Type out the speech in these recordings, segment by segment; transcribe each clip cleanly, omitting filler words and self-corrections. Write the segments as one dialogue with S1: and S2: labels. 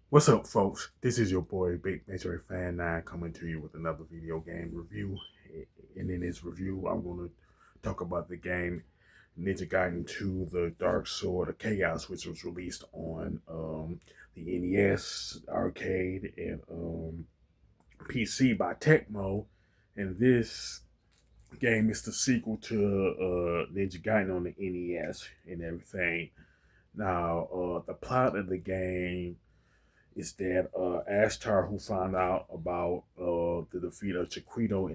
S1: What's up, folks? This is your boy Big Major Fan 9 coming to you with another video game review. And in this review, I'm going to talk about the game Ninja Gaiden 2 The Dark Sword of Chaos, which was released on the NES, arcade, and PC by Tecmo. And this game is the sequel to Ninja Gaiden on the NES and everything. Now, the plot of the game is that Ashtar, who found out about the defeat of Chiquito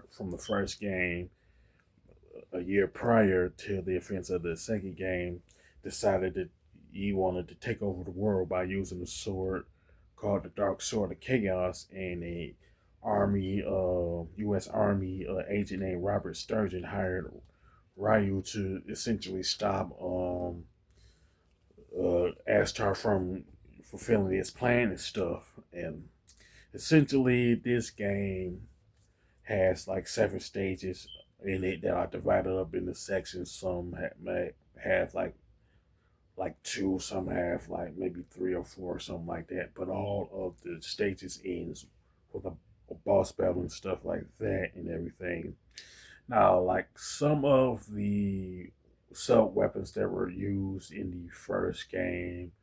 S1: from the first game a year prior to the events of the second game, decided that he wanted to take over the world by using a sword called the Dark Sword of Chaos, and a U.S. Army agent named Robert Sturgeon hired Ryu to essentially stop Ashtar from fulfilling his plan and stuff. And essentially, this game has like 7 stages in it that are divided up into sections. Some may have like two, some have like maybe three or four, or something like that. But all of the stages ends with a boss battle and stuff like that and everything. Now, like some of the sub weapons that were used in the first game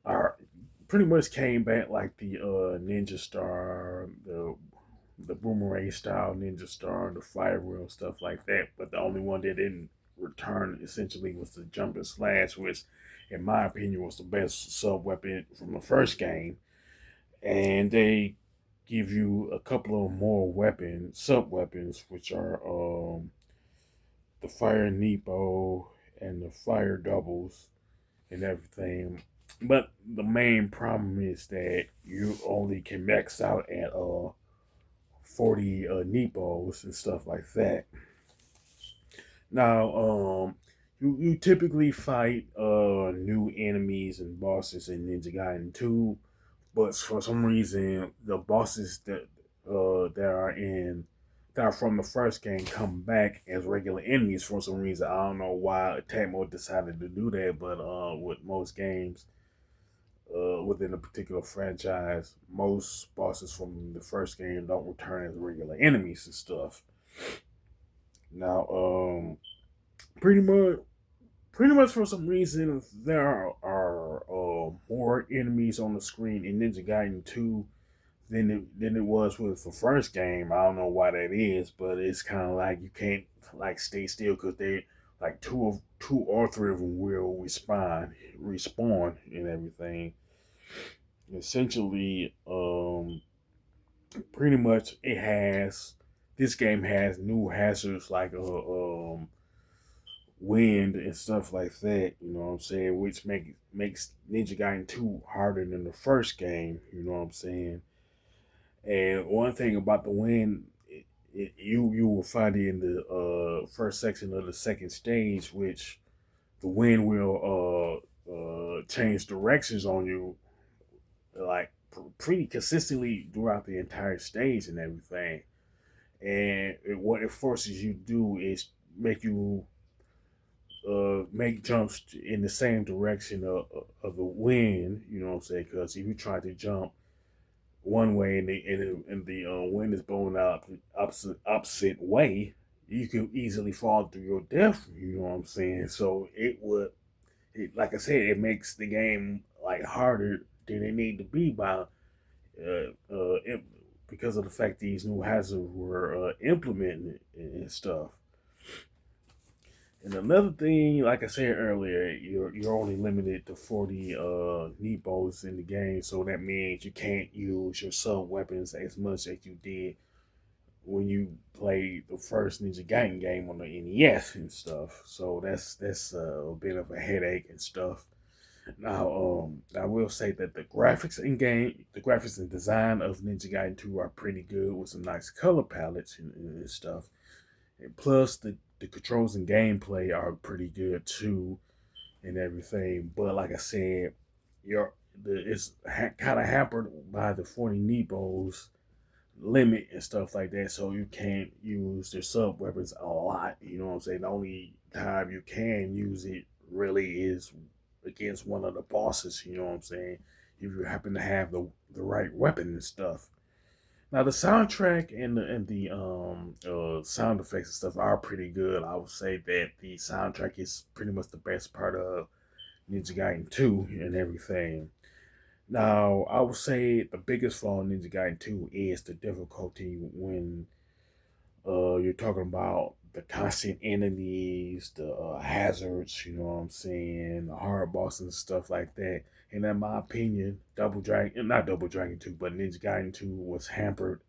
S1: are pretty much came back, like the ninja star, the boomerang style ninja star, the fire wheel, stuff like that. But the only one that didn't return essentially was the jump and slash, which in my opinion was the best sub weapon from the first game. And they give you a couple of more sub weapons, which are the fire Nepo and the fire doubles and everything. But the main problem is that you only can max out at 40 Nepos and stuff like that. Now, you typically fight new enemies and bosses in Ninja Gaiden 2, but for some reason the bosses that are from the first game come back as regular enemies for some reason. I don't know why Tecmo decided to do that, but with most games within a particular franchise, most bosses from the first game don't return as regular enemies and stuff. Now, pretty much, pretty much for some reason, there are more enemies on the screen in Ninja Gaiden 2 than it was with the first game. I don't know why that is, but it's kind of like you can't like stay still because they like two or three of them will respawn and everything. Essentially, pretty much it has this game has new hazards like wind and stuff like that, you know what I'm saying, which makes Ninja Gaiden 2 harder than the first game, you know what I'm saying. And one thing about the wind, you will find it in the first section of the second stage, which the wind will change directions on you like pretty consistently throughout the entire stage and everything. And what it forces you to do is make you make jumps in the same direction of the wind. You know what I'm saying? Because if you try to jump one way and the wind is blowing out opposite way, you can easily fall to your death. You know what I'm saying? So like I said, it makes the game like harder than it need to be by it, because of the fact these new hazards were implemented and stuff. And another thing, like I said earlier, you're only limited to 40 Nepos in the game, so that means you can't use your sub weapons as much as you did when you played the first Ninja Gaiden game on the NES and stuff. So that's a bit of a headache and stuff. Now, I will say that the graphics and design of Ninja Gaiden 2 are pretty good with some nice color palettes and stuff. And plus, the controls and gameplay are pretty good too, and everything. But like I said, it's kind of hampered by the 40 Nepos limit and stuff like that. So you can't use their sub weapons a lot. You know what I'm saying? The only time you can use it really is against one of the bosses. You know what I'm saying? if you happen to have the right weapon and stuff. Now the soundtrack and the sound effects and stuff are pretty good. I would say that the soundtrack is pretty much the best part of Ninja Gaiden 2 and everything. Now I would say the biggest flaw in Ninja Gaiden 2 is the difficulty when you're talking about the constant enemies, the hazards, you know what I'm saying, the hard bosses and stuff like that. And in my opinion, not Double Dragon 2, but Ninja Gaiden 2 was hampered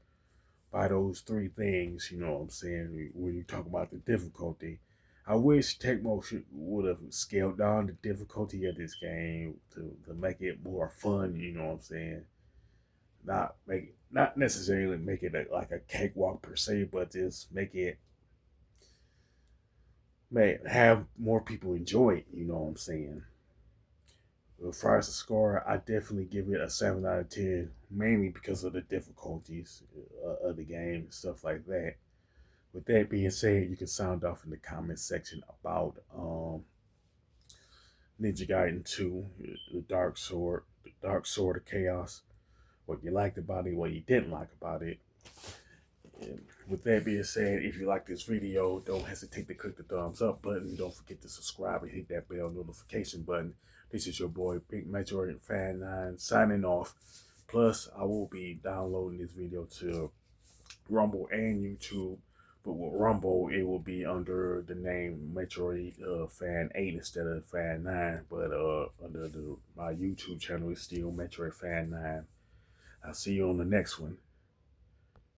S1: by those three things, you know what I'm saying, when you talk about the difficulty. I wish Tecmo would have scaled down the difficulty of this game to make it more fun, you know what I'm saying? Not necessarily make it like a cakewalk per se, but just make it have more people enjoy it, you know what I'm saying? As far as the score, I definitely give it a 7 out of 10, mainly because of the difficulties of the game and stuff like that. With that being said, you can sound off in the comment section about Ninja Gaiden 2, the Dark Sword of Chaos, what you liked about it, what you didn't like about it. And with that being said, if you like this video, don't hesitate to click the thumbs up button. Don't forget to subscribe and hit that bell notification button. This is your boy, Big Metroid Fan 9, signing off. Plus, I will be downloading this video to Rumble and YouTube. But with Rumble, it will be under the name Metroid Fan 8 instead of Fan 9. But under my YouTube channel, it's still Metroid Fan 9. I'll see you on the next one.